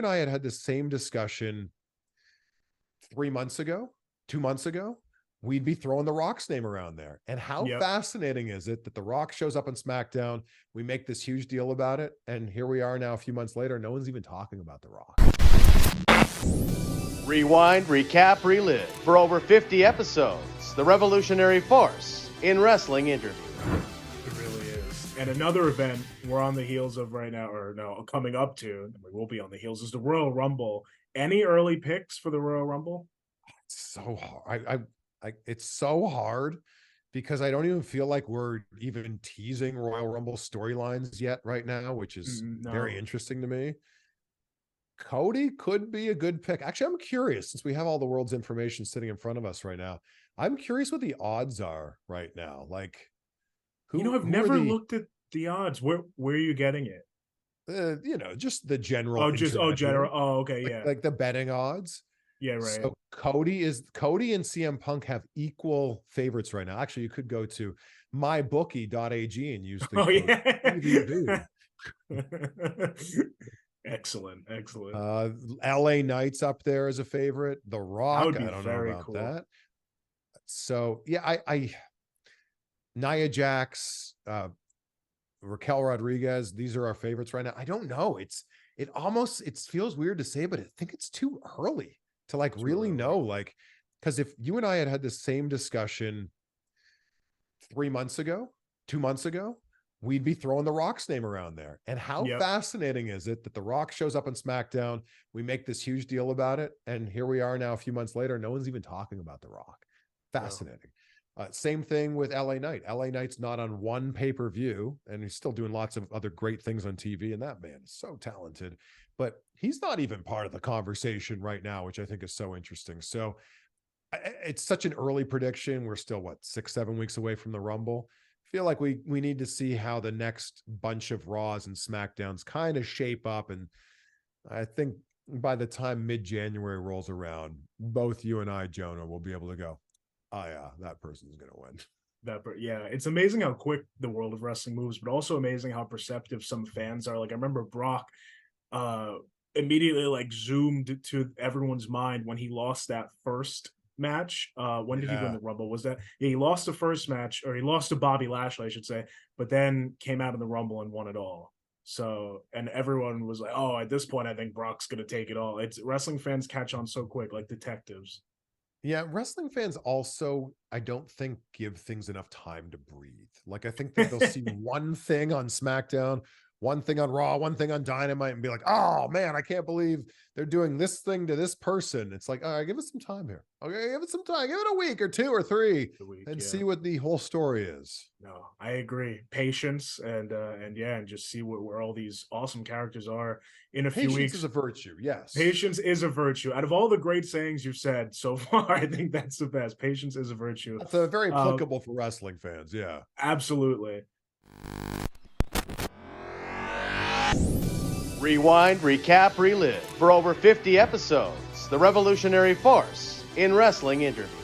and I had the same discussion 3 months ago, 2 months ago, we'd be throwing The Rock's name around there. And how fascinating is it that The Rock shows up on SmackDown? We make this huge deal about it. And here we are now, a few months later, no one's even talking about The Rock. Rewind, Recap, Relive. For over 50 episodes, the revolutionary force in wrestling interview. It really is. And another event we're on the heels of right now, or no, coming up to, and we will be on the heels, is the Royal Rumble. Any early picks for the Royal Rumble? It's so hard. It's so hard because I don't even feel like we're even teasing Royal Rumble storylines yet right now, which is very interesting to me. Cody could be a good pick. Actually, I'm curious, since we have all the world's information sitting in front of us right now. I'm curious what the odds are right now. Like, I've never looked at the odds. Where are you getting it? Just the general. General. Oh, okay, like, yeah. Like the betting odds. Yeah, right. So Cody and CM Punk have equal favorites right now. Actually, you could go to mybookie.ag and use the Excellent. LA Knight's up there as a favorite. The Rock, I don't know about that. So yeah, I Nia Jax, Raquel Rodriguez, these are our favorites right now. I don't know. It feels weird to say, but I think it's too early to really know. Like, because if you and I had the same discussion 3 months ago, 2 months ago, we'd be throwing The Rock's name around there. And how fascinating is it that The Rock shows up on SmackDown? We make this huge deal about it. And here we are now, a few months later, no one's even talking about The Rock. Fascinating. Same thing with LA Knight. LA Knight's not on one pay-per-view, and he's still doing lots of other great things on TV. And that man is so talented, but he's not even part of the conversation right now, which I think is so interesting. So it's such an early prediction. We're still 6-7 weeks away from the Rumble. Feel like we need to see how the next bunch of Raws and SmackDowns kind of shape up. And I think by the time mid-January rolls around, both you and I, Jonah, will be able to go, oh yeah, that person's going to win. It's amazing how quick the world of wrestling moves, but also amazing how perceptive some fans are. Like, I remember Brock immediately zoomed to everyone's mind when he lost that first match. When did he win the Rumble? Was that he lost the first match, or he lost to Bobby Lashley, I should say, but then came out of the Rumble and won it all. So, and everyone was like, oh, at this point I think Brock's gonna take it all. It's wrestling fans catch on so quick, like detectives. Yeah, wrestling fans also, I don't think, give things enough time to breathe. Like, I think that they'll see one thing on SmackDown, one thing on Raw, one thing on Dynamite, and be like, oh man, I can't believe they're doing this thing to this person. It's like, all right, give us some time here. Okay, give it some time. Give it a week or 2 or 3 and see what the whole story is. No, I agree. Patience and just see where all these awesome characters are in a few weeks. Patience is a virtue, yes. Patience is a virtue. Out of all the great sayings you've said so far, I think that's the best. Patience is a virtue. That's very applicable for wrestling fans, yeah. Absolutely. Rewind, Recap, Relive. For over 50 episodes, the revolutionary force in wrestling interview.